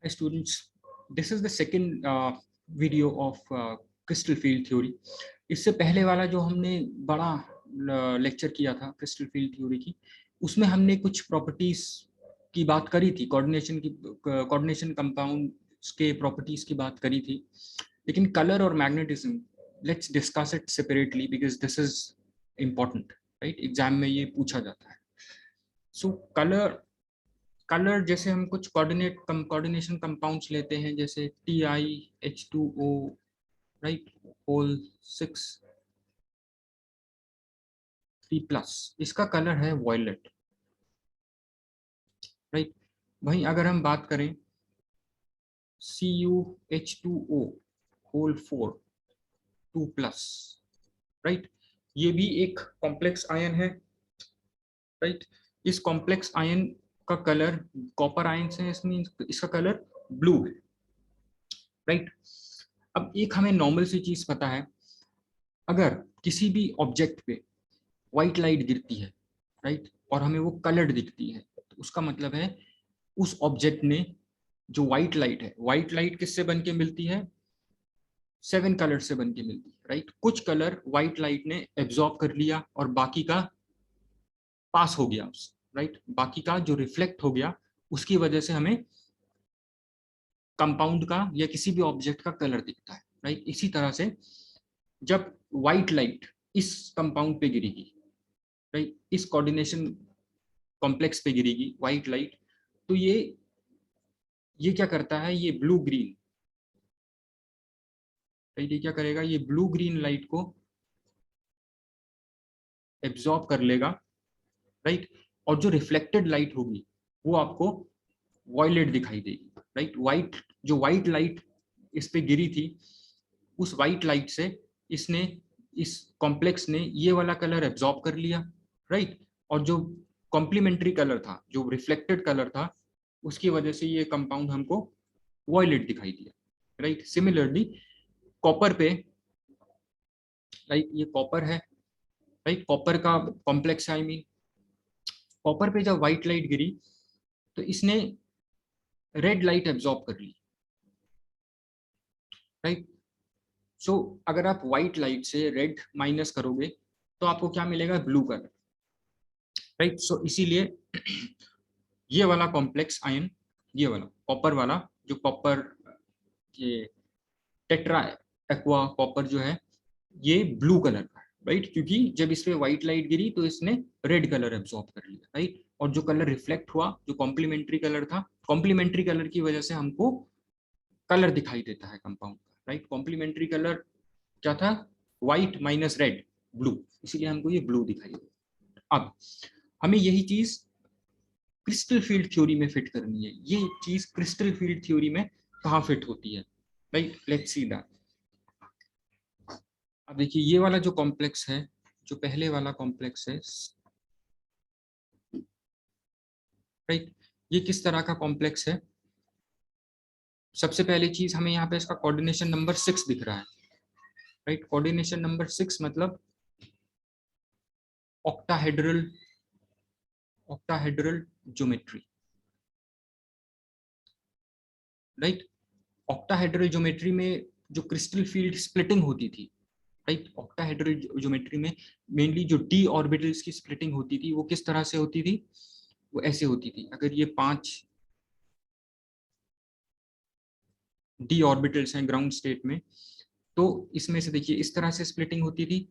Hi students, this is the second video of crystal field theory. इससे पहले वाला जो हमने बड़ा लेक्चर किया था क्रिस्टल फील्ड थ्योरी की, उसमें हमने कुछ प्रॉपर्टीज की बात करी थी, कोऑर्डिनेशन कंपाउंड्स के प्रॉपर्टीज की बात करी थी. लेकिन कलर और magnetism, let's discuss it separately because this is important, right. Exam में ये पूछा जाता है. सो कलर जैसे हम कुछ कोऑर्डिनेशन कंपाउंड्स लेते हैं, जैसे TiH2O, राइट, होल 6 3+, इसका कलर है वॉयलेट, राइट. वहीं अगर हम बात करें CuH2O, होल 4 2+, राइट, ये भी एक कॉम्प्लेक्स आयन है, राइट. इस कॉम्प्लेक्स आयन का कलर कॉपर आयन से, इसमें इसका कलर ब्लू है, राइट. अब एक हमें नॉर्मल सी चीज पता है, अगर किसी भी ऑब्जेक्ट पे व्हाइट लाइट गिरती है, राइट, और हमें वो कलर्ड दिखती है, तो उसका मतलब है उस ऑब्जेक्ट ने जो व्हाइट लाइट है, व्हाइट लाइट किससे बन के मिलती है? 7 कलर से बन के मिलती है, राइट. कुछ कलर व्हाइट लाइट ने एब्जॉर्ब कर लिया और बाकी का पास हो गया उस, राइट, बाकी का जो रिफ्लेक्ट हो गया, उसकी वजह से हमें कंपाउंड का या किसी भी ऑब्जेक्ट का कलर दिखता है, राइट. इसी तरह से जब व्हाइट लाइट इस कंपाउंड पे गिरेगी, राइट, इस कोऑर्डिनेशन कॉम्प्लेक्स पे गिरेगी व्हाइट लाइट, तो ये क्या करता है, ये ब्लू ग्रीन, राइट, ये क्या करेगा, ये ब्लू ग्रीन लाइट को एब्जॉर्ब कर लेगा, राइट. और जो रिफ्लेक्टेड लाइट होगी वो आपको वॉयलेट दिखाई देगी, राइट. जो व्हाइट लाइट इस पे गिरी थी, उस व्हाइट लाइट से इसने, इस कॉम्प्लेक्स ने ये वाला कलर एब्जॉर्ब कर लिया, राइट. और जो कॉम्प्लीमेंट्री कलर था, जो रिफ्लेक्टेड कलर था, उसकी वजह से ये कंपाउंड हमको वॉयलेट दिखाई दिया, राइट. सिमिलरली कॉपर पे, राइट, ये कॉपर है, राइट, कॉपर का कॉम्प्लेक्स है, आई मीन कॉपर पे जब व्हाइट लाइट गिरी तो इसने रेड लाइट एब्जॉर्ब कर ली, राइट. सो अगर आप व्हाइट लाइट से रेड माइनस करोगे तो आपको क्या मिलेगा? Blue colour, right. सो इसीलिए ये वाला कॉम्प्लेक्स आयन, ये वाला कॉपर वाला, जो कॉपर, ये टेट्रा एक्वा कॉपर जो है, ये ब्लू कलर का है, राइट, क्योंकि जब इस पे व्हाइट लाइट गिरी तो इसने रेड कलर एब्जॉर्ब कर लिया, राइट. और जो कलर रिफ्लेक्ट हुआ, जो कॉम्प्लीमेंट्री कलर था, कॉम्प्लीमेंट्री कलर की वजह से हमको कलर दिखाई देता है कंपाउंड का, राइट. कॉम्प्लीमेंट्री कलर क्या था? व्हाइट माइनस रेड, ब्लू, इसीलिए हमको ये ब्लू दिखाई देता. अब हमें यही चीज क्रिस्टल फील्ड थ्योरी में फिट करनी है. ये चीज क्रिस्टल फील्ड थ्योरी में कहाँ फिट होती है, राइट. Let's see that. अब देखिए ये वाला जो कॉम्प्लेक्स है, जो पहले वाला कॉम्प्लेक्स है, राइट, ये किस तरह का कॉम्प्लेक्स है? सबसे पहली चीज, हमें यहाँ पे इसका कोऑर्डिनेशन नंबर 6 दिख रहा है, राइट. कोऑर्डिनेशन नंबर 6 मतलब octahedral, octahedral geometry, right. Octahedral geometry में जो क्रिस्टल फील्ड स्प्लिटिंग होती थी, राइट, ऑक्टाहेड्रल ज्योमेट्री में मेनली जो डी ऑर्बिटल्स की स्प्लिटिंग होती थी वो किस तरह से होती थी? वो ऐसे होती थी. अगर ये 5 डी ऑर्बिटल्स हैं ग्राउंड स्टेट में, तो इसमें से देखिए इस तरह से स्प्लिटिंग होती थी,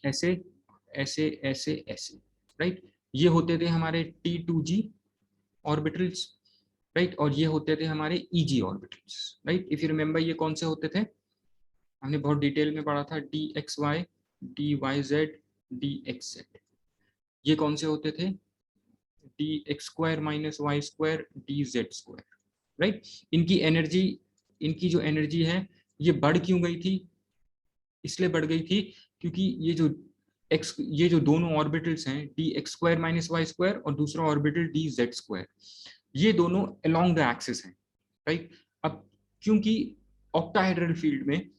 ऐसे ऐसे ऐसे ऐसे, राइट. ये होते थे हमारे T2G ऑर्बिटल्स, राइट. और ये होते थे हमारे EG orbitals, right. If you remember ये कौन से होते थे? हमने बहुत डिटेल में पढ़ा था, DXY DYZ DXZ. ये कौन से होते थे? DX² minus Y² DZ², right. इनकी एनर्जी, इनकी जो एनर्जी है ये बढ़ क्यों गई थी? इसलिए बढ़ गई थी क्योंकि ये जो दोनों ऑर्बिटल्स हैं, DX² माइनस Y² और दूसरा ऑर्बिटल DZ², ये दोनों अलोंग द एक्सिस हैं, राइट. अब क्योंकि ऑक्टाहेड्रल फील्ड में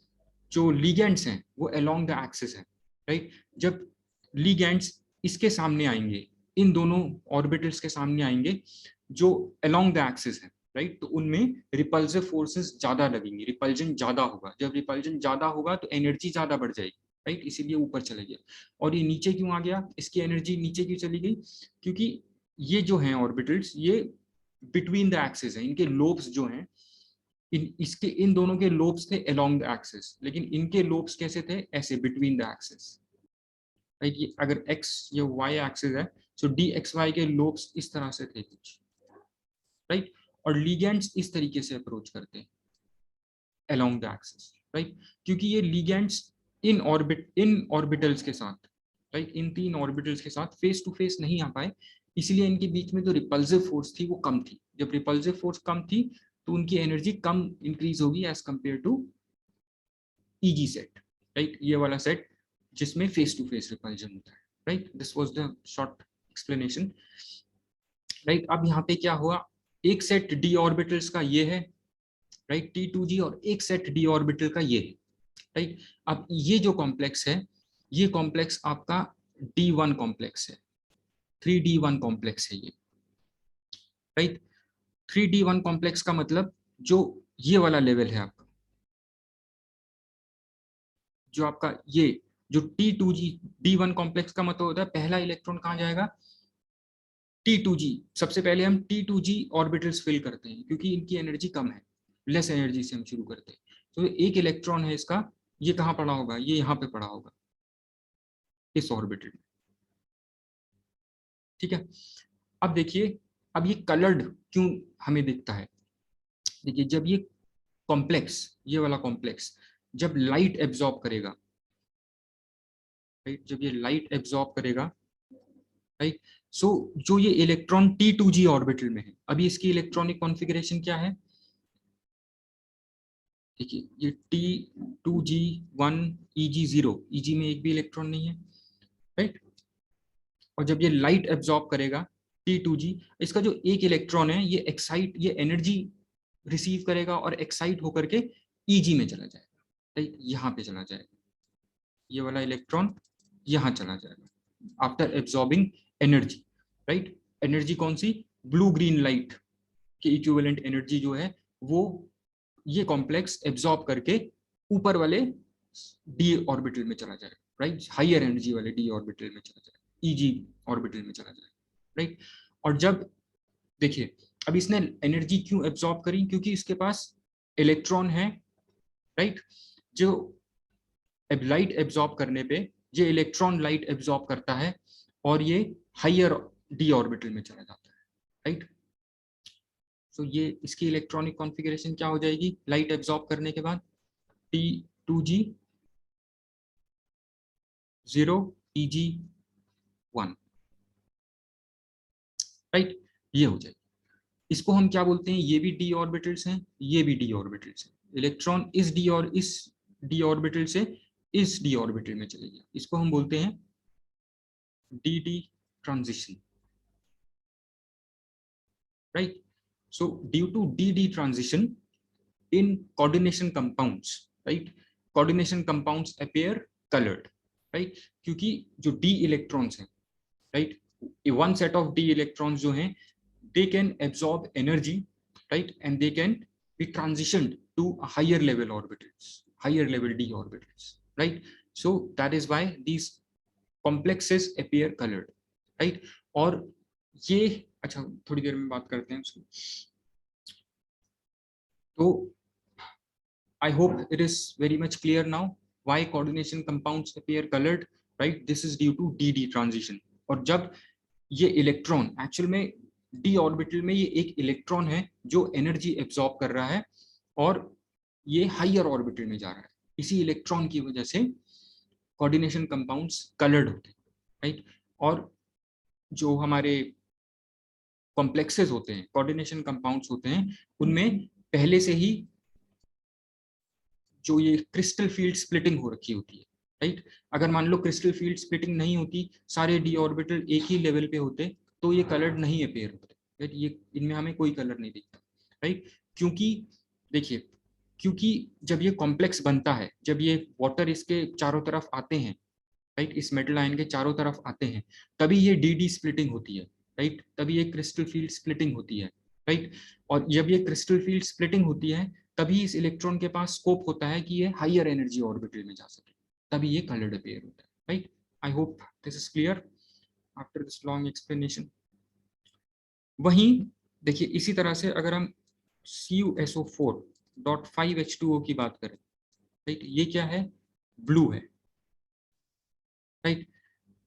जो लिगेंड्स हैं वो अलोंग द एक्सिस है, राइट. जब लिगेंड्स इसके सामने आएंगे, इन दोनों ऑर्बिटल्स के सामने आएंगे जो अलोंग द एक्सिस है, राइट। तो उनमें रिपल्सिव फोर्सेस ज्यादा लगेंगी, रिपल्जन ज्यादा होगा। जब रिपल्जन ज्यादा होगा तो एनर्जी ज्यादा बढ़ जाएगी, राइट, इसीलिए ऊपर चले गया। और ये नीचे क्यों आ गया, इसकी एनर्जी नीचे क्यों चली गई, क्योंकि ये जो हैं ऑर्बिटल्स ये बिटवीन द एक्सिस है, इनके लोब्स जो हैं इन दोनों के लोब्स थे अलोंग द एक्सिस, लेकिन इनके लोब्स कैसे थे, ऐसे बिटवीन द एक्सिस, राइट। ये अगर एक्स ये वाई एक्सिस है, सो डी एक्स वाई के लोब्स इस तरह से थे कुछ, राइट। और लिगेंड्स इस तरीके से अप्रोच करते हैं अलोंग द एक्सिस, राइट, क्योंकि ये लिगेंड्स इन ऑर्बिटल्स के साथ, राइट, इन तीन ऑर्बिटल्स के साथ फेस टू फेस नहीं आ पाए, इसलिए इनके बीच में जो रिपल्सिव फोर्स थी वो कम थी। जब रिपल्सिव फोर्स कम थी तो उनकी एनर्जी कम इंक्रीज होगी as compare to easy set, right, ये वाला सेट जिसमें फेस टू फेस रिपल्जन होता है, right. This was the short explanation, right. अब यहाँ पे क्या हुआ, एक सेट डी ऑर्बिटल्स का ये है, राइट, T2G, और एक सेट डी ऑर्बिटल का ये है, राइट। अब ये जो कॉम्प्लेक्स है, ये कॉम्प्लेक्स आपका D1 कॉम्प्लेक्स है, 3D1 कॉम्प्लेक्स है ये, राइट। 3D1 कॉम्प्लेक्स का मतलब जो ये वाला लेवल है आपका, जो आपका ये जो T2G D1 कॉम्प्लेक्स का मतलब होता है पहला इलेक्ट्रॉन कहाँ जाएगा, T2G। सबसे पहले हम T2G ऑर्बिटल्स फिल करते हैं क्योंकि इनकी एनर्जी कम है, लेस एनर्जी से हम शुरू करते हैं। तो एक इलेक्ट्रॉन है इसका, ये कहाँ पड़ा होगा, ये यहाँ पे पड़ा होगा इस ऑर्बिटल में, ठीक है। अब देखिए, अब ये कलर्ड क्यों हमें दिखता है, देखिए जब ये कॉम्प्लेक्स, ये वाला कॉम्प्लेक्स जब लाइट एब्जॉर्ब करेगा, राइट, जब ये लाइट एब्जॉर्ब करेगा, राइट, सो जो ये इलेक्ट्रॉन T2G ऑर्बिटल में है, अभी इसकी इलेक्ट्रॉनिक कॉन्फ़िगरेशन क्या है, देखिए ये T2G1 EG0, EG में एक भी इलेक्ट्रॉन नहीं है, राइट। और जब ये लाइट एब्जॉर्ब करेगा T2G, इसका जो एक इलेक्ट्रॉन है ये एक्साइट, ये एनर्जी रिसीव करेगा और एक्साइट होकर के EG में चला जाएगा, राइट, यहाँ पे चला जाएगा, ये वाला इलेक्ट्रॉन यहाँ चला जाएगा after absorbing energy, right. Energy कौन सी, ब्लू ग्रीन लाइट के इक्विवेलेंट एनर्जी जो है वो ये कॉम्प्लेक्स एब्जॉर्ब करके ऊपर वाले डी ऑर्बिटल में चला जाएगा, राइट, हाइयर एनर्जी वाले डी ऑर्बिटल में चला जाएगा, ईजी ऑर्बिटल में चला जाएगा, राइट। और जब देखिए अब इसने एनर्जी क्यों एब्जॉर्ब करी, क्योंकि इसके पास इलेक्ट्रॉन है, राइट, जो लाइट एब्जॉर्ब करने पे ये इलेक्ट्रॉन लाइट एब्जॉर्ब करता है और ये हाइयर डी ऑर्बिटल में चला जाता है, राइट। सो ये इसकी इलेक्ट्रॉनिक कॉन्फ़िगरेशन क्या हो जाएगी लाइट एब्जॉर्ब करने के बाद, T2G 0 EG1, राइट, ये हो जाएगी। इसको हम क्या बोलते हैं, ये भी डी ऑर्बिटल्स हैं, ये भी डी ऑर्बिटल्स हैं, इलेक्ट्रॉन इस डी ऑर्बिटल से इस डी ऑर्बिटल में चले गया, इसको हम बोलते हैं D D transition, right? So due to d transition in coordination compounds, right, coordination compounds appear colored, right, क्योंकि जो d electrons हैं, right, one set of d electrons जो हैं they can absorb energy, right, and they can be transitioned to higher level orbitals, higher level d orbitals, right. So that is why these complexes appear colored, right. और ये अच्छा थोड़ी देर में बात करते हैं उसको। तो I hope it is very much clear now why coordination compounds appear colored, right? This is due to d transition। और जब ये इलेक्ट्रॉन एक्चुअल में d ऑर्बिटल में ये एक इलेक्ट्रॉन है जो एनर्जी एब्जॉर्ब कर रहा है और ये हाइयर ऑर्बिटल में जा रहा है, इसी इलेक्ट्रॉन की वजह से कोऑर्डिनेशन कंपाउंड्स कलर्ड होते हैं, राइट। और जो हमारे कॉम्प्लेक्सेस होते हैं, कोऑर्डिनेशन कंपाउंड्स होते हैं, उनमें पहले से ही जो ये क्रिस्टल फील्ड स्प्लिटिंग हो रखी होती है, राइट। अगर मान लो क्रिस्टल फील्ड स्प्लिटिंग नहीं होती, सारे डी ऑर्बिटल एक ही लेवल पे होते, तो ये कलर नहीं अपेयर होते, राइट, ये इनमें हमें कोई कलर नहीं दिखता, राइट। क्योंकि देखिए, क्योंकि जब ये कॉम्प्लेक्स बनता है, जब ये वाटर इसके चारों तरफ आते हैं, राइट, इस मेटल आयन के चारों तरफ आते हैं, तभी ये डी डी स्प्लिटिंग होती है, राइट, तभी ये क्रिस्टल फील्ड स्प्लिटिंग होती है, राइट। और जब ये क्रिस्टल फील्ड स्प्लिटिंग होती है तभी इस इलेक्ट्रॉन के पास स्कोप होता है कि ये हायर एनर्जी ऑर्बिटल में जा सके, तभी ये कलर्ड अपेयर होता है, right. I hope this is clear after this long explanation. वहीं देखिए इसी तरह से अगर हम CuSO4.5H2O की बात करें, राइट, ये क्या है, ब्लू है, राइट।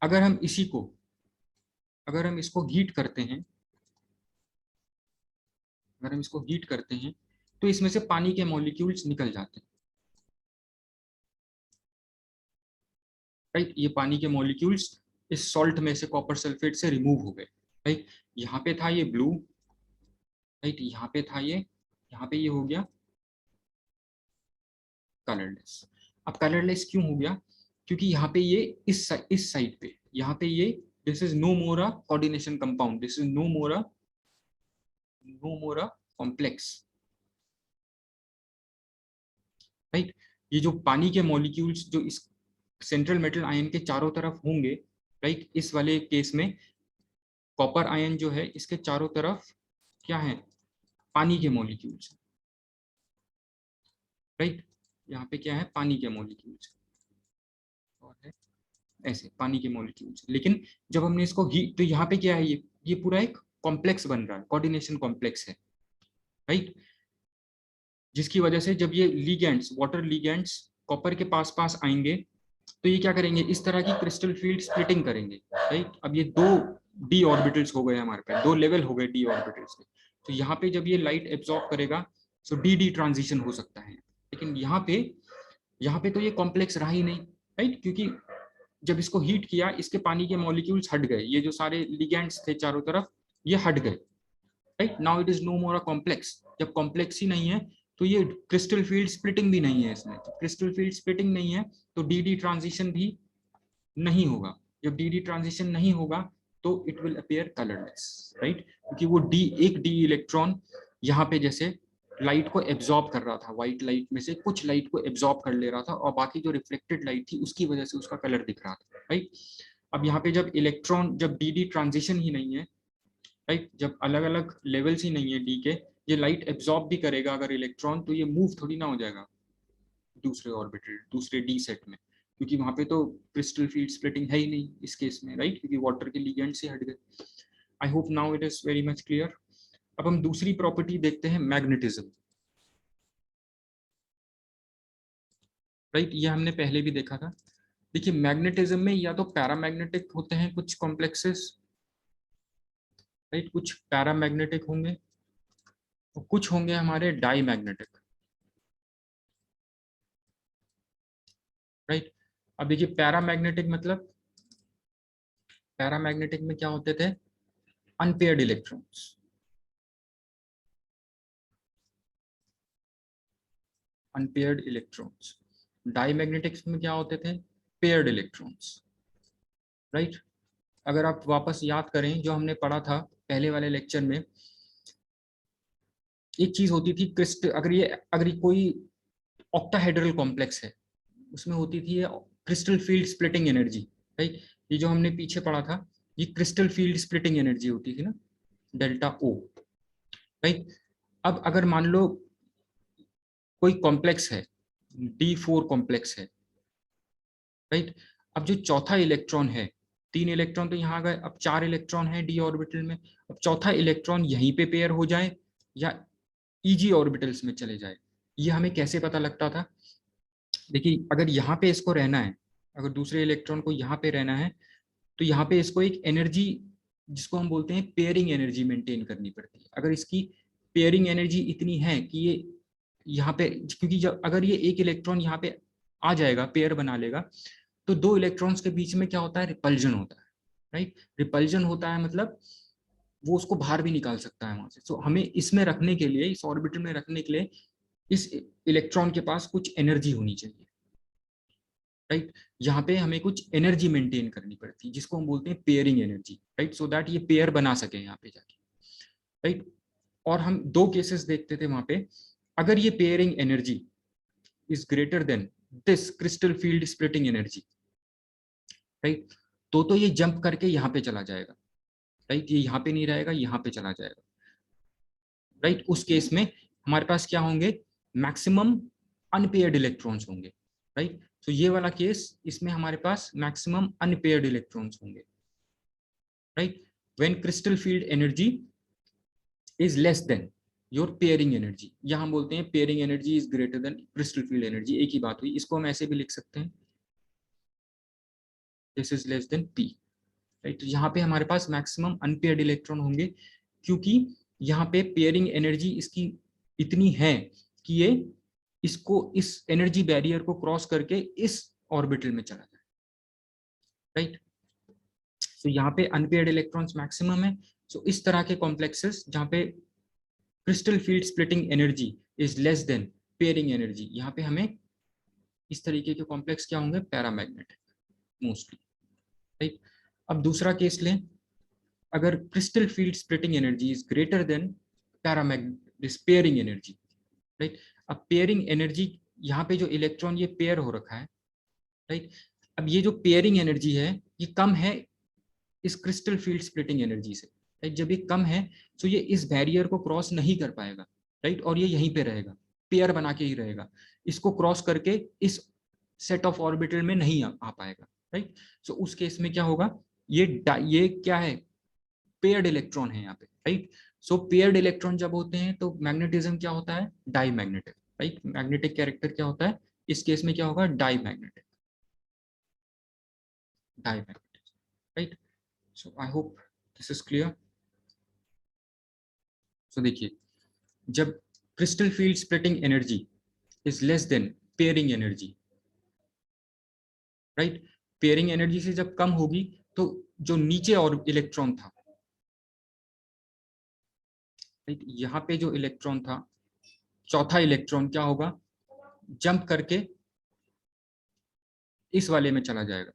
अगर हम इसको हीट करते हैं, अगर हम इसको हीट करते हैं तो इसमें से पानी के मॉलिक्यूल्स निकल जाते हैं, राइट। ये पानी के मॉलिक्यूल्स इस सॉल्ट में से, कॉपर सल्फेट से रिमूव हो गए, राइट। यहाँ पे था ये ब्लू, राइट, यहाँ पे था ये, यहाँ पे ये हो गया कलरलेस। अब कलरलेस क्यों हो गया, क्योंकि यहाँ पे ये इस साइड पे, यहाँ पे ये this is no more a coordination compound, this is no more a complex, right. ये जो पानी के मॉलिक्यूल्स जो इस सेंट्रल मेटल आयन के चारों तरफ होंगे, राइट, इस वाले केस में कॉपर आयन जो है इसके चारों तरफ क्या है, पानी के मॉलिक्यूल्स, राइट। यहाँ पे क्या है, पानी के मॉलिक्यूल्स, और है ऐसे पानी के मॉलिक्यूल्स। लेकिन जब हमने इसको हीट, तो यहाँ पे क्या है, ये पूरा एक कॉम्प्लेक्स बन रहा है, कोऑर्डिनेशन कॉम्प्लेक्स है, राइट। जिसकी वजह से जब ये लीगेंड्स, वाटर लीगेंड्स कॉपर के पास पास आएंगे तो ये क्या करेंगे, इस तरह की क्रिस्टल फील्ड स्प्लिटिंग करेंगे, राइट। अब ये दो डी ऑर्बिटल्स हो गए हमारे पास, दो लेवल हो गए डी ऑर्बिटल्स के। तो यहाँ पे जब ये लाइट एब्जॉर्ब करेगा तो डी डी ट्रांजिशन हो सकता है, लेकिन यहाँ पे तो ये कॉम्प्लेक्स रहा ही नहीं, राइट, क्योंकि जब इसको हीट किया इसके पानी के मॉलिक्यूल्स हट गए, ये जो सारे लिगेंड्स थे चारों तरफ ये हट गए, right. Now it is no more a complex, जब कॉम्प्लेक्स ही नहीं है तो ये क्रिस्टल फील्ड स्प्लिटिंग भी नहीं है इसमें, तो क्रिस्टल फील्ड स्प्लिटिंग नहीं है तो डी डी ट्रांजिशन भी नहीं होगा। जब डी डी ट्रांजिशन नहीं होगा तो it will appear colourless, right, क्योंकि वो एक डी इलेक्ट्रॉन यहाँ पे जैसे लाइट को एब्जॉर्ब कर रहा था, व्हाइट लाइट में से कुछ लाइट को एब्जॉर्ब कर ले रहा था और बाकी जो रिफ्लेक्टेड लाइट थी उसकी वजह से उसका कलर दिख रहा था, राइट। अब यहाँ पे जब डी डी ट्रांजिशन ही नहीं है, राइट, जब अलग अलग लेवल्स ही नहीं है डी के, ये लाइट एब्जॉर्ब भी करेगा अगर इलेक्ट्रॉन तो ये मूव थोड़ी ना हो जाएगा दूसरे ऑर्बिटल, दूसरे डी सेट में, क्योंकि वहां पे तो क्रिस्टल फील्ड स्प्लिटिंग है ही नहीं इस केस में, राइट, क्योंकि वाटर के लिगेंड से हट गए। I hope now it is very much clear. अब हम दूसरी प्रॉपर्टी देखते हैं, मैग्नेटिज्म, राइट, ये हमने पहले भी देखा था। देखिए मैग्नेटिज्म में या तो पैरामैग्नेटिक होते हैं कुछ कॉम्प्लेक्सेस, राइट, कुछ पैरामैग्नेटिक होंगे और कुछ होंगे हमारे डाई मैग्नेटिक, राइट। अब देखिए पैरामैग्नेटिक मतलब, पैरामैग्नेटिक में क्या होते थे, अनपेयर्ड इलेक्ट्रॉन्स, अनपेयर्ड इलेक्ट्रॉन्स। डाईमैग्नेटिक्स में क्या होते थे, पेयर्ड इलेक्ट्रॉन्स, राइट। अगर आप वापस याद करें जो हमने पढ़ा था पहले वाले लेक्चर में, एक चीज होती थी क्रिस्ट, अगर ये कोई ऑक्टाहेड्रल कॉम्प्लेक्स है उसमें होती थी crystal field splitting energy, right. ये जो हमने पीछे पढ़ा था ये क्रिस्टल फील्ड स्प्लिटिंग एनर्जी होती थी ना, डेल्टा ओ, राइट। अब अगर मान लो कोई कॉम्प्लेक्स है, D4 कॉम्प्लेक्स है, राइट। अब जो चौथा इलेक्ट्रॉन है, तीन इलेक्ट्रॉन तो यहाँ गए, अब चार इलेक्ट्रॉन है डी ऑर्बिटल में, अब चौथा इलेक्ट्रॉन यहीं पे पेयर हो जाए या ईजी ऑर्बिटल्स में चले जाए, ये हमें कैसे पता लगता था। देखिए अगर यहाँ पे इसको रहना है, अगर दूसरे इलेक्ट्रॉन को यहाँ पे रहना है तो यहाँ पे इसको एक एनर्जी जिसको हम बोलते हैं पेयरिंग एनर्जी मेंटेन करनी पड़ती है। अगर इसकी पेयरिंग एनर्जी इतनी है कि ये यहाँ पे, क्योंकि जब अगर ये एक इलेक्ट्रॉन यहाँ पे आ जाएगा, पेयर बना लेगा, तो दो इलेक्ट्रॉन्स के बीच में क्या होता है, रिपल्जन होता है, राइट। रिपल्जन होता है मतलब वो उसको बाहर भी निकाल सकता है वहां से। तो हमें इसमें रखने के लिए, इस ऑर्बिटल में रखने के लिए इस इलेक्ट्रॉन के पास कुछ एनर्जी होनी चाहिए, राइट। यहाँ पे हमें कुछ एनर्जी मेंटेन करनी पड़ती है जिसको हम बोलते हैं pairing energy, right, so that ये पेयर बना सके यहाँ पे जाके, राइट। और हम दो केसेस देखते थे वहां पे, अगर ये pairing energy is greater then this crystal field splitting energy, right. तो ये जंप करके यहाँ पे चला जाएगा, राइट, ये यहाँ पे नहीं रहेगा, यहाँ पे चला जाएगा, राइट। उस केस में हमारे पास क्या होंगे, मैक्सिमम अनपेयर्ड इलेक्ट्रॉन्स होंगे, राइट। तो ये वाला केस, इसमें हमारे पास मैक्सिमम अनपेयर्ड इलेक्ट्रॉन्स होंगे, right. When crystal field energy is less then your pairing energy, या हम बोलते हैं pairing energy is greater then crystal field energy, एक ही बात हुई। इसको हम ऐसे भी लिख सकते हैं, this is less then P, right. तो यहाँ पे हमारे पास मैक्सिमम अनपेयर्ड इलेक्ट्रॉन होंगे, क्योंकि यहाँ पे पेयरिंग एनर्जी इसकी इतनी है कि ये इसको, इस एनर्जी बैरियर को क्रॉस करके इस ऑर्बिटल में चला जाए, राइट। तो यहाँ पे अनपेयर्ड इलेक्ट्रॉन्स मैक्सिमम है। सो इस तरह के कॉम्प्लेक्सेस जहाँ पे crystal field splitting energy is less than pairing energy, यहाँ पे हमें इस तरीके के कॉम्प्लेक्स क्या होंगे, पैरामैग्नेटिक मोस्टली, राइट। अब दूसरा केस लें, अगर crystal field splitting energy is greater then paramagnetic pairing energy, right. अब पेयरिंग एनर्जी, यहाँ पे जो इलेक्ट्रॉन ये पेयर हो रखा है, राइट। अब ये जो पेयरिंग एनर्जी है ये कम है इस क्रिस्टल फील्ड स्प्लिटिंग एनर्जी से, राइट। जब ये कम है तो ये इस बैरियर को क्रॉस नहीं कर पाएगा, राइट, और ये यहीं पे रहेगा, पेयर बना के ही रहेगा, इसको क्रॉस करके इस सेट ऑफ ऑर्बिटल में नहीं आ पाएगा, राइट। सो उस केस में क्या होगा, ये क्या है, पेयर्ड इलेक्ट्रॉन है यहाँ पे, राइट। सो पेयर्ड इलेक्ट्रॉन जब होते हैं तो मैग्नेटिज्म क्या होता है, diamagnetic, right. Magnetic character क्या होता है, इस केस में क्या होगा, diamagnetic, diamagnetic, right. So I hope this is clear. So देखिए, जब crystal field splitting energy is less than pairing energy, right, pairing energy से जब कम होगी तो जो नीचे और इलेक्ट्रॉन था, राइट, यहाँ पे जो इलेक्ट्रॉन था, चौथा इलेक्ट्रॉन क्या होगा, जंप करके इस वाले में चला जाएगा,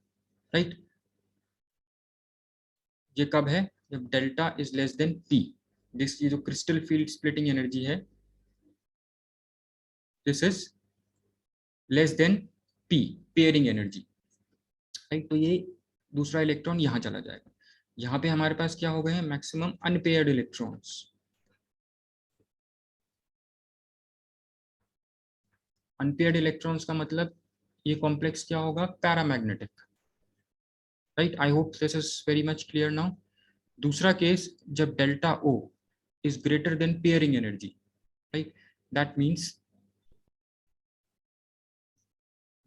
राइट। ये कब है, जब delta is less then P, this, ये जो क्रिस्टल फील्ड स्प्लिटिंग एनर्जी है, this is less then P, pairing energy, right. तो ये दूसरा इलेक्ट्रॉन यहाँ चला जाएगा, यहाँ पे हमारे पास क्या हो गए हैं, maximum unpaired electrons. Unpaired electrons का मतलब ये कॉम्प्लेक्स क्या होगा, paramagnetic, right. I hope this is very much clear now. दूसरा केस, जब delta O is greater than pairing energy, right, that means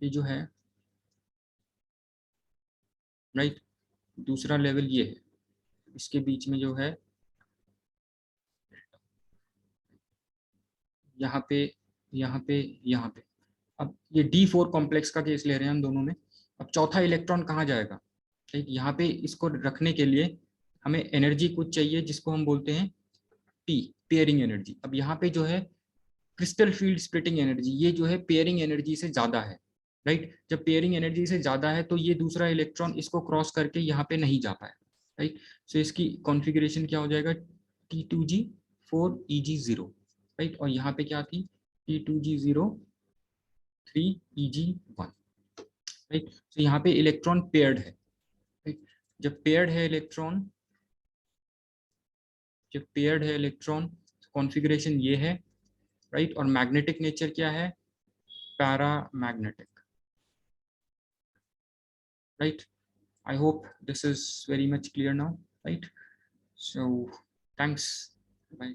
ये जो है, राइट, दूसरा लेवल ये है, इसके बीच में जो है, यहाँ पे, यहाँ पे, यहाँ पे, अब ये D4 कॉम्प्लेक्स का केस ले रहे हैं हम दोनों में। अब चौथा इलेक्ट्रॉन कहाँ जाएगा, ठीक, यहाँ पे इसको रखने के लिए हमें एनर्जी कुछ चाहिए जिसको हम बोलते हैं P, पेयरिंग एनर्जी। अब यहाँ पे जो है क्रिस्टल फील्ड स्प्लिटिंग एनर्जी, ये जो है पेयरिंग एनर्जी से ज्यादा है, राइट। जब पेयरिंग एनर्जी से ज्यादा है तो ये दूसरा इलेक्ट्रॉन इसको क्रॉस करके यहाँ पे नहीं जा पाएगा, राइट। सो इसकी कॉन्फ़िगरेशन क्या हो जाएगा, T2G4 EG0, राइट। और यहाँ पे क्या थी, T2G0 3 EG1, राइट। तो यहाँ पे इलेक्ट्रॉन पेयर्ड है, राइट। जब पेयर्ड है इलेक्ट्रॉन, जब पेयर्ड है इलेक्ट्रॉन, कॉन्फ़िगरेशन ये है, राइट। और मैग्नेटिक नेचर क्या है, paramagnetic, right? I hope this is very much clear now, right? So thanks. Bye.